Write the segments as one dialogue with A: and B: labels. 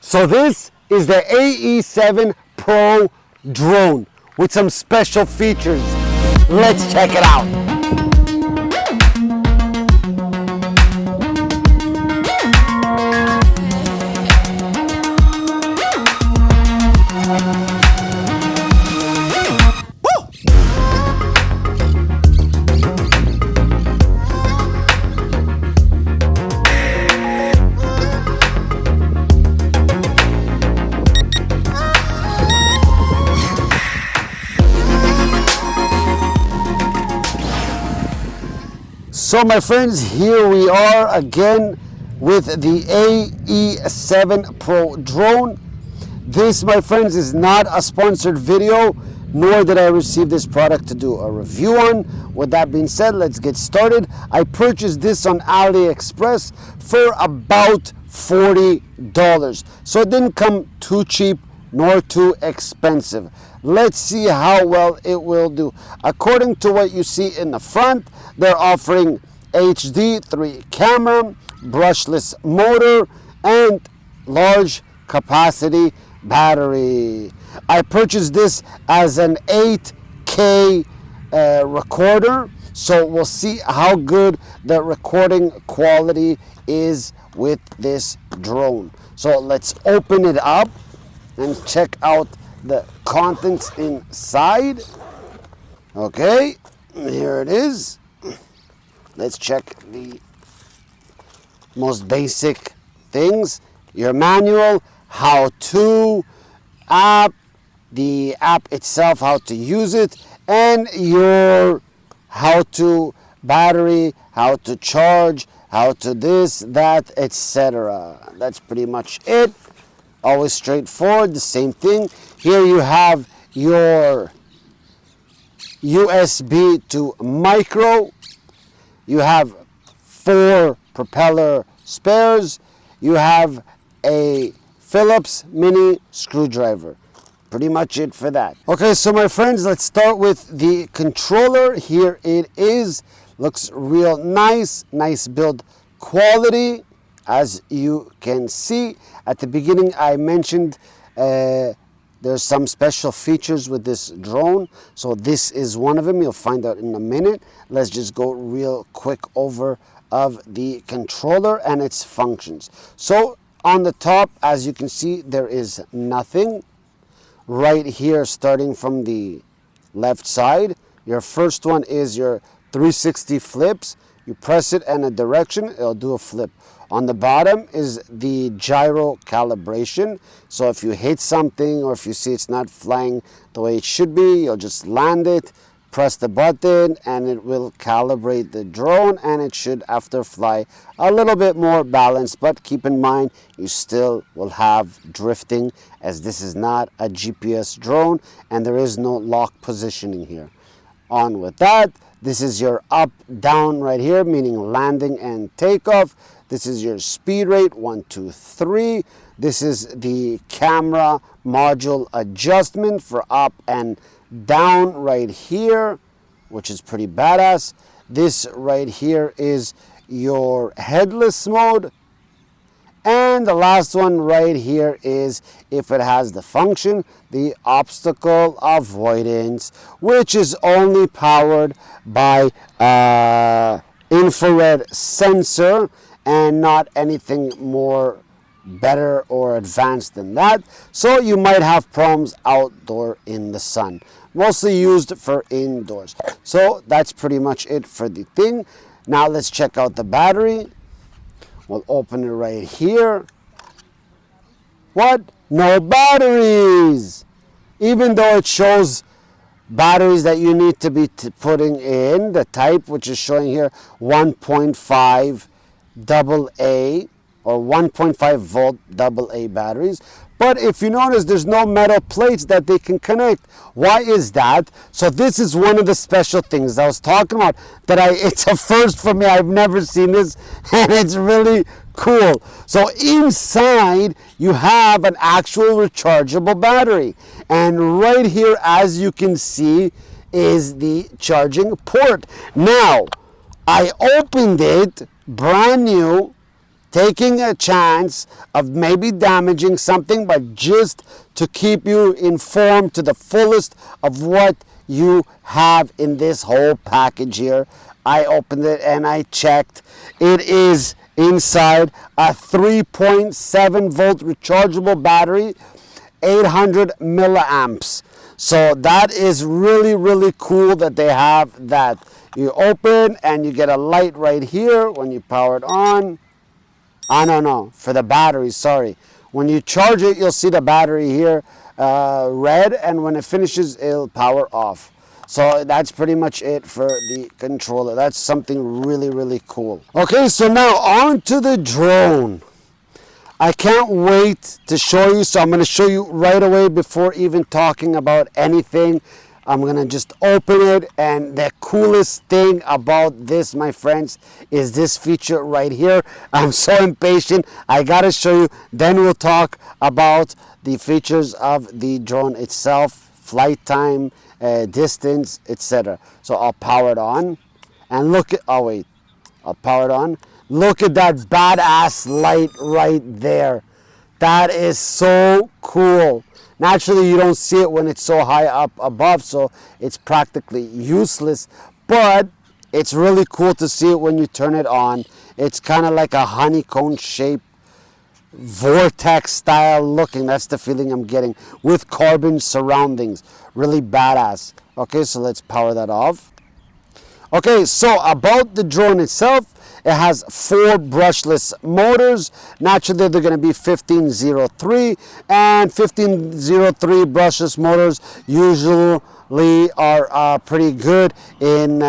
A: So this is the AE7 Pro Drone with some special features. Let's check it out. So my friends, here we are again with the AE7 Pro Drone. This, my friends, is not a sponsored video, nor did I receive this product to do a review on. With that being said, let's get started. I purchased this on AliExpress for about $40. So it didn't come too cheap nor too expensive. Let's see how well it will do. According to what you see in the front, they're offering HD 3 camera, brushless motor, and large capacity battery. I purchased this as an 8K recorder, so we'll see how good the recording quality is with this drone. So let's open it up and check out the contents inside. Okay, here it is. Let's check the most basic things. Your manual, how-to app, the app itself, how to use it, and your how-to battery, how to charge, how to this, that, etc. That's pretty much it. Always straightforward, the same thing. Here you have your USB to micro. You have 4 propeller spares. You have a Phillips mini screwdriver. Pretty much it for that. Okay, so my friends, let's start with the controller. Here it is. Looks real nice. Nice build quality. As you can see, at the beginning I mentioned there's some special features with this drone. So this is one of them. You'll find out in a minute. Let's just go real quick over of the controller and its functions. So on the top, as you can see, there is nothing. Right here, starting from the left side, your first one is your 360 flips. You press it in a direction, it'll do a flip. On the bottom is the gyro calibration. So if you hit something or if you see it's not flying the way it should be, you'll just land it, press the button, and it will calibrate the drone, and it should, after fly, a little bit more balanced. But keep in mind, you still will have drifting, as this is not a GPS drone and there is no lock positioning here. On with that, this is your up, down right here, meaning landing and takeoff. This is your speed rate, 1, 2, 3. This is the camera module adjustment for up and down right here, which is pretty badass. This right here is your headless mode. And the last one right here is, if it has the function, the obstacle avoidance, which is only powered by infrared sensor and not anything more better or advanced than that. So you might have problems outdoor in the sun. Mostly used for indoors. So that's pretty much it for the thing. Now let's check out the battery. We'll open it right here. What? No batteries! Even though it shows batteries that you need to be putting in, the type, which is showing here 1.5 AA or 1.5 volt AA batteries. But if you notice, there's no metal plates that they can connect. Why is that? So this is one of the special things I was talking about, that it's a first for me. I've never seen this, and it's really cool. So inside you have an actual rechargeable battery, and right here, as you can see, is the charging port. Now I opened it brand new taking a chance of maybe damaging something, but just to keep you informed to the fullest of what you have in this whole package here. I opened it and I checked. It is inside a 3.7 volt rechargeable battery, 800 milliamps. So that is really cool that they have that. You open and you get a light right here when you power it on. No, for the battery, sorry. When you charge it, you'll see the battery here red, and when it finishes, it'll power off. So that's pretty much it for the controller. That's something really cool. Okay, so now on to the drone. I can't wait to show you, so I'm going to show you right away before even talking about anything. I'm going to just open it, and the coolest thing about this, my friends, is this feature right here. I'm so impatient. I got to show you. Then we'll talk about the features of the drone itself, flight time, distance, etc. So I'll power it on, and look at, oh wait, I'll power it on. Look at that badass light right there. That is so cool. Naturally, you don't see it when it's so high up above, so it's practically useless, but it's really cool to see it when you turn it on. It's kind of like a honeycomb shape, vortex style looking. That's the feeling I'm getting with carbon surroundings. Really badass. Okay, so let's power that off. Okay, so about the drone itself, it has 4 brushless motors. Naturally, they're going to be 1503, and 1503 brushless motors usually are pretty good in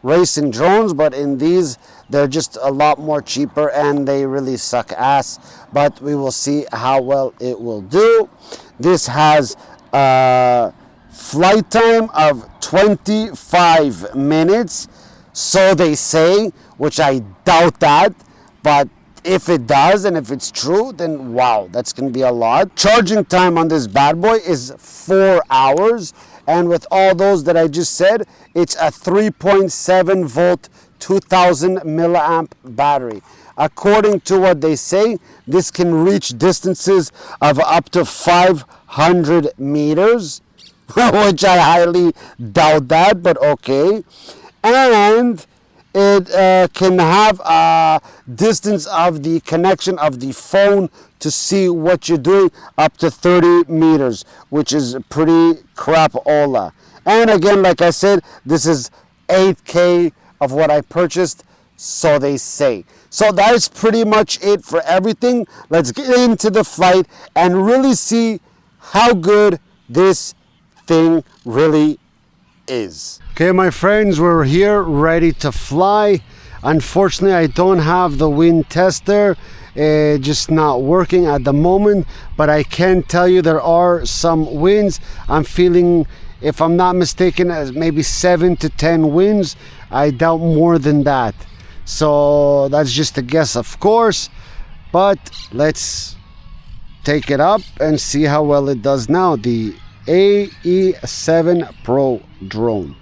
A: racing drones, but in these, they're just a lot more cheaper and they really suck ass. But we will see how well it will do. This has flight time of 25 minutes. So they say, which I doubt that, but if it does and if it's true, then wow, that's going to be a lot. Charging time on this bad boy is 4 hours, and with all those that I just said, it's a 3.7 volt 2000 milliamp battery. According to what they say, this can reach distances of up to 500 meters, which I highly doubt that, but okay. And it can have a distance of the connection of the phone to see what you're doing up to 30 meters, which is pretty crapola. And again, like I said, this is 8K of what I purchased, so they say. So that is pretty much it for everything. Let's get into the flight and really see how good this thing really is. Okay, my friends, we're here ready to fly. Unfortunately, I don't have the wind tester. Just not working at the moment, but I can tell you there are some winds. I'm feeling, if I'm not mistaken, as maybe 7 to 10 winds. I doubt more than that. So that's just a guess, of course, but let's take it up and see how well it does now. The AE7 Pro Drone.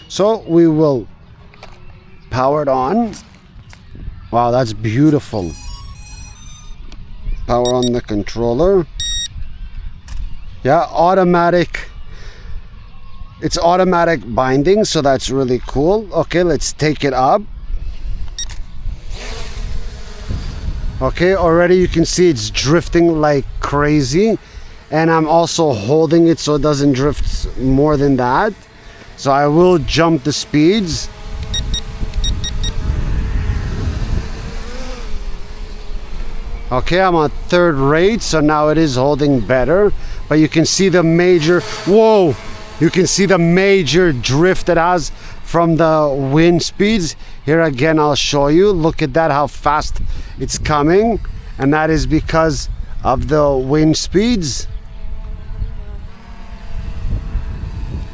A: So we will power it on. Wow, that's beautiful. Power on the controller. Yeah, automatic. It's automatic binding, so that's really cool. Okay, let's take it up. Okay, already you can see it's drifting like crazy, and I'm also holding it so it doesn't drift more than that. So I will jump the speeds. Okay, I'm on 3rd rate, so now it is holding better, but you can see the major, whoa, you can see the major drift it has from the wind speeds. Here again, I'll show you. Look at that, how fast it's coming, and that is because of the wind speeds.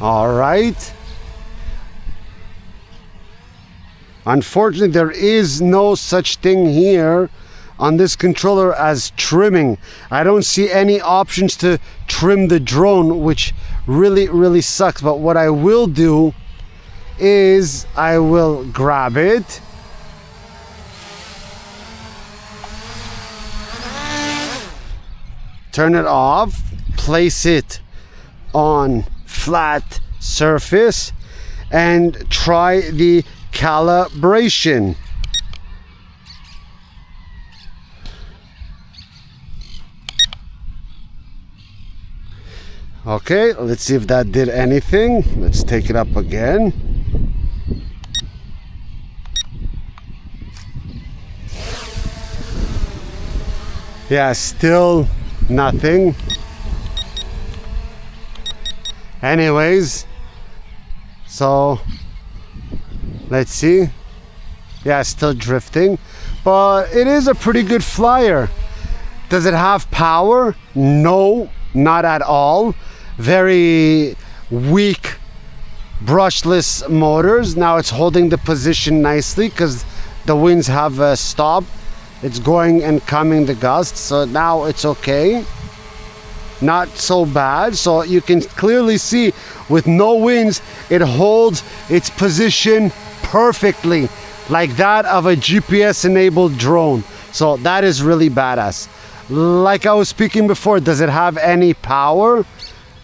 A: All right. Unfortunately, there is no such thing here on this controller as trimming. I don't see any options to trim the drone, which really sucks. But what I will do is I will grab it turn it off, place it on flat surface, and try the calibration. Okay, let's see if that did anything. Let's take it up again. Yeah, still nothing. Anyways, so let's see. Yeah, still drifting, but it is a pretty good flyer. Does it have power? No, not at all. Very weak brushless motors. Now it's holding the position nicely because the winds have stopped. It's going and coming the gusts, so now it's okay. Not so bad. So you can clearly see with no winds, it holds its position perfectly, like that of a GPS enabled drone. So that is really badass. Like I was speaking before, does it have any power?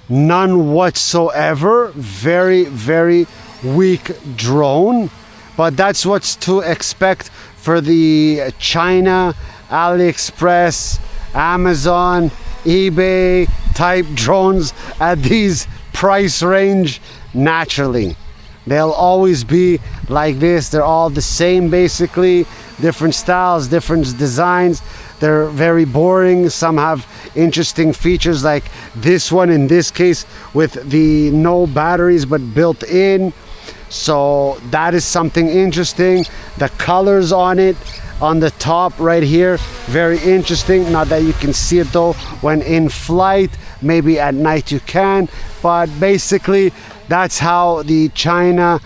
A: None whatsoever. Very, very weak drone, but that's what's to expect for the China, AliExpress, Amazon, eBay type drones at these price range. Naturally, they'll always be like this. They're all the same basically, different styles, different designs. They're very boring. Some have interesting features like this one in this case with the no batteries but built in. So that is something interesting. The colors on it on the top right here, very interesting. Not that you can see it though when in flight, maybe at night you can, but basically that's how the China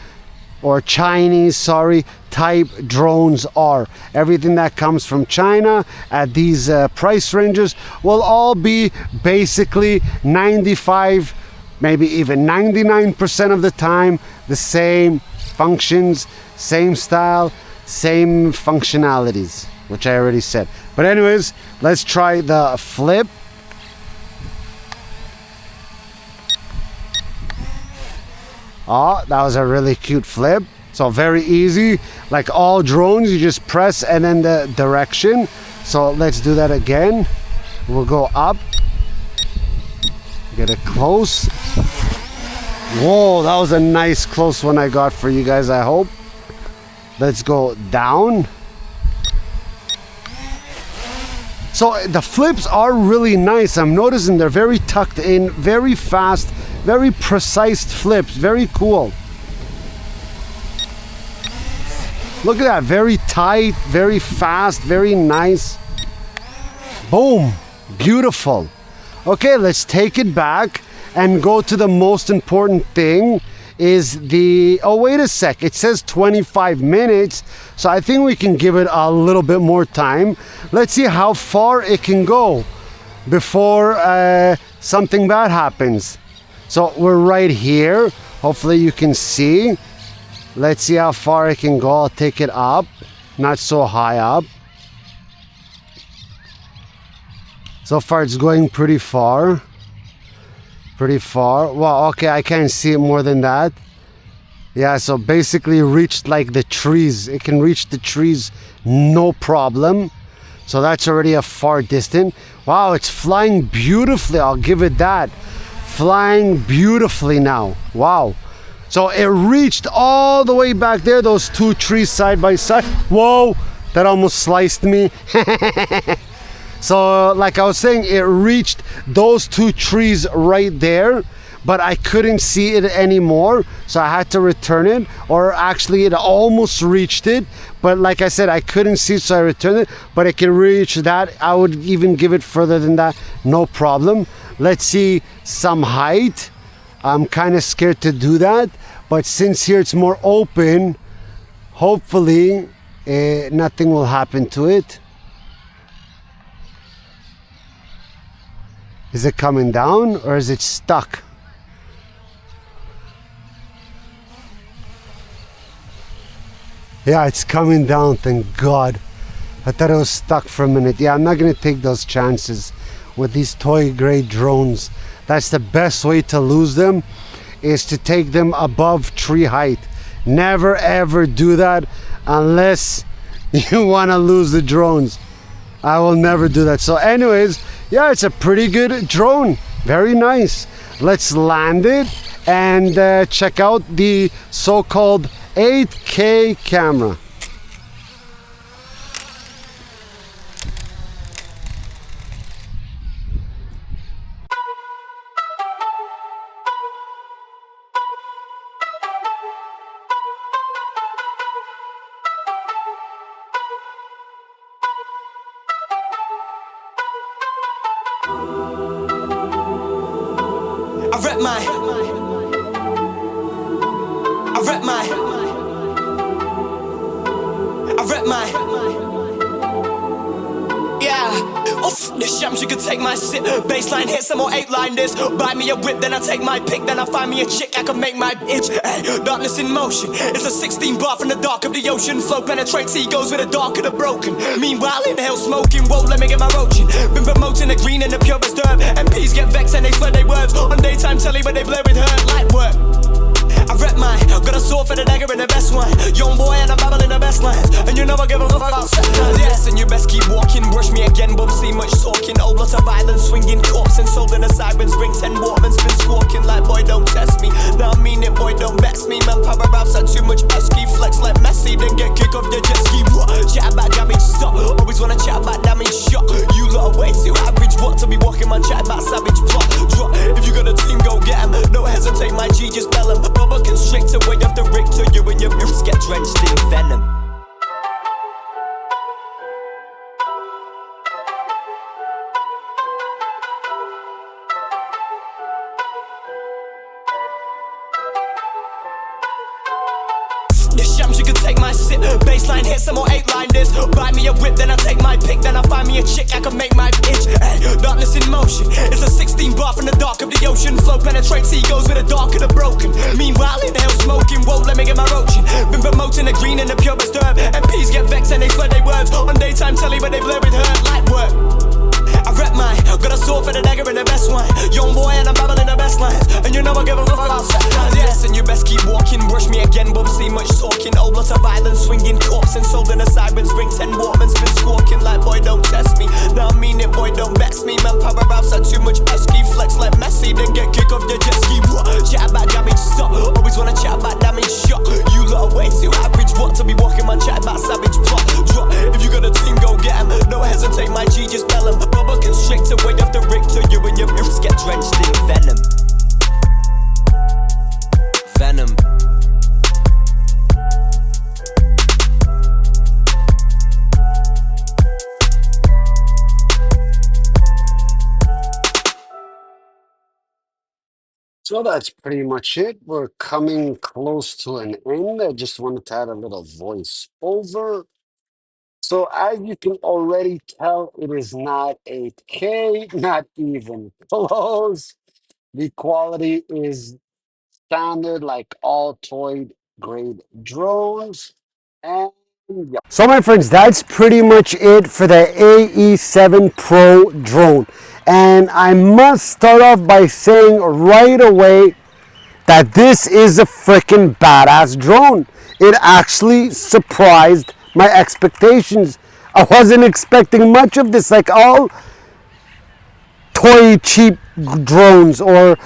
A: or Chinese, sorry, type drones are. Everything that comes from China at these price ranges will all be basically 95, maybe even 99% of the time the same functions, same style, same functionalities, which I already said. But anyways, let's try the flip. Oh, that was a really cute flip. So very easy, like all drones, you just press and then the direction. So let's do that again. We'll go up, get it close. Whoa, that was a nice close one I got for you guys, I hope. Let's go down. So the flips are really nice. I'm noticing they're very tucked in, very fast, very precise flips, very cool. Look at that, very tight, very fast, very nice. Boom, beautiful. Okay, let's take it back and go to the most important thing is the, oh wait a sec, it says 25 minutes, so I think we can give it a little bit more time. Let's see how far it can go before something bad happens. So we're right here, hopefully you can see. Let's see how far it can go. I'll take it up, not so high up. So far it's going pretty far. Pretty far. Wow, okay, I can't see it more than that. Yeah, so basically reached like the trees. It can reach the trees no problem. So that's already a far distance. Wow, it's flying beautifully. I'll give it that. Flying beautifully now. Wow. So it reached all the way back there, those two trees side by side. Whoa, that almost sliced me. So like I was saying, it reached those two trees right there, but I couldn't see it anymore, so I had to return it. Or actually it almost reached it, but like I said, I couldn't see, so I returned it. But it can reach that. I would even give it further than that, no problem. Let's see some height. I'm kind of scared to do that, but since here it's more open, hopefully nothing will happen to it. Is it coming down or is it stuck? Yeah, it's coming down, thank God. I thought it was stuck for a minute. Yeah, I'm not gonna take those chances. with these toy grade drones. That's the best way to lose them, is to take them above tree height. Never ever do that unless you want to lose the drones. I will never do that. So anyways, yeah, it's a pretty good drone. Very nice. Let's land it and check out the so-called 8K camera.
B: I rep my yeah. Oof, this shams you could take my sit. Baseline hit some more 8-line this. Buy me a whip, then I take my pick. Then I find me a chick, I can make my itch. Ay, darkness in motion. It's a 16 bar from the dark of the ocean. Flow penetrates egos with the dark of the broken. Meanwhile, inhale smoking, won't let me get my roaching. Been promoting the green and the purest herb. MPs get vexed and they slur their words. On daytime telly, but they blur with her light work. I rep mine, got a sword for the dagger and the best wine. Young boy and I'm babbling the best lines. And you never give a fuck about set lines. Yes, and you best keep walking. Brush me again, bum, see much talking. Old lot of violence, swinging corpse and sold in the sirens. Bring 10 watermen's been squawking like, boy, don't test me. Now I mean it, boy, don't vex me. Man, power outs had too much pesky. Flex like Messi, then get kicked off the jet ski. Chat about damage, stop. Always wanna chat about damage, shot. You lot are way too average. What to be walking, man, chat about savage plot. Drop. If you got a team, go get 'em. Don't hesitate, my G, just bell 'em. Rubber constrictor, way off the rig to you and your roots get drenched in venom. This shams you could take my sit. Baseline hit some more 8-line this. Buy me a whip, then I take my pick. Then I find me a chick, I can make my itch. Ay, darkness in motion. It's a 16 bar from the dark of the ocean. Flow penetrates egos with the dark of the broken. Meanwhile, inhale smoking, won't let me get my roaching. Been promoting the green and the purest herb. MPs get vexed and they slur their words. On daytime telly, but they blur with her light work. I rep mine, got a sword for the dagger and the best wine. Young boy and I'm babbling the best lines. And you never give a fuck about set lines. Yes, and you best keep walking. Brush me again, bum, see much talking. Old lot of violence, swinging corpse and sold in the sirens. Bring 10 watermen's been squawking like, boy, don't test me. Now I mean it, boy, don't vex me. Man, power outs had too much pesky. Flex like Messi, then get kicked off the jet ski. Chat about damage, stop. Always wanna chat about damage, shot. You lot are way too average. What to be walking, man, chat about savage plot. Drop. If you got a team, go get 'em. Don't hesitate, my G, just bell 'em. Rubber constrictor, way off the rig to you and your roots get drenched in venom. Venom.
A: So that's pretty much it. We're coming close to an end. I just wanted to add a little voice over. So as you can already tell, it is not 8K, not even close. The quality is standard like all toy grade drones. And yeah. So my friends, that's pretty much it for the AE7 Pro Drone. And I must start off by saying right away that this is a freaking badass drone. It actually surprised my expectations. I wasn't expecting much of this, like all toy cheap drones or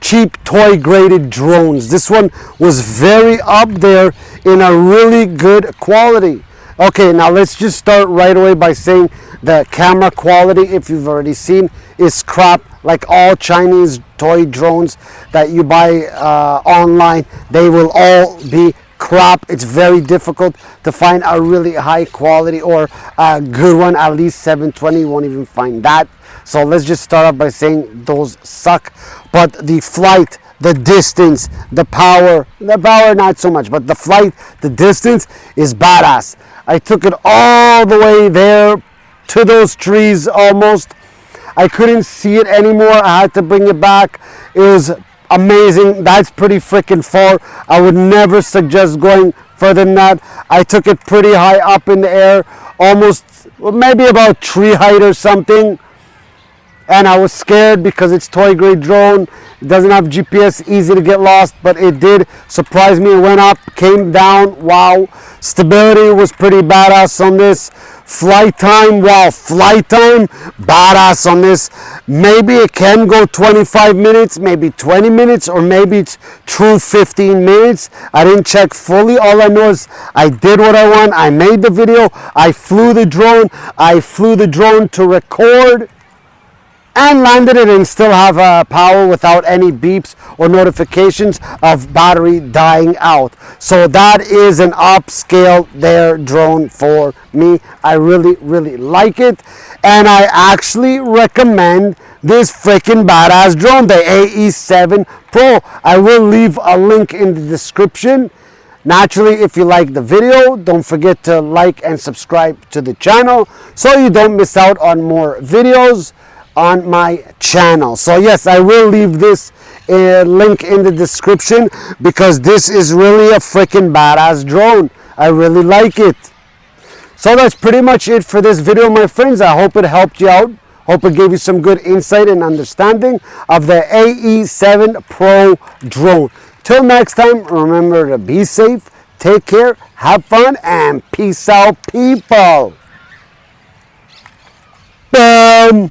A: cheap toy graded drones. This one was very up there in a really good quality. Okay, now let's just start right away by saying the camera quality, if you've already seen, is crap. Like all Chinese toy drones that you buy online, they will all be crap. It's very difficult to find a really high quality or a good one. At least 720, you won't even find that. So let's just start off by saying those suck. But the flight, the distance, the power not so much, but the flight, the distance is badass. I took it all the way there to those trees almost. I couldn't see it anymore. I had to bring it back. It was amazing. That's pretty freaking far. I would never suggest going further than that. I took it pretty high up in the air, almost maybe about tree height or something. and I was scared because it's toy grade drone. It doesn't have GPS, easy to get lost, but it did surprise me. It went up, came down, wow. Stability was pretty badass on this. Flight time, wow, flight time, badass on this. Maybe it can go 25 minutes, maybe 20 minutes, or maybe it's true 15 minutes. I didn't check fully. All I know is I did what I want. I made the video. I flew the drone. I flew the drone to record and landed it and still have power without any beeps or notifications of battery dying out. So that is an upscale there drone for me. I really, really like it. And I actually recommend this freaking badass drone, the AE7 Pro. I will leave a link in the description. Naturally, if you like the video, don't forget to like and subscribe to the channel so you don't miss out on more videos on my channel. So yes, I will leave this link in the description because this is really a freaking badass drone. I really like it. So that's pretty much it for this video, my friends. I hope it helped you out. Hope it gave you some good insight and understanding of the AE7 Pro drone. Till next time, remember to be safe, take care, have fun, and peace out, people. Boom.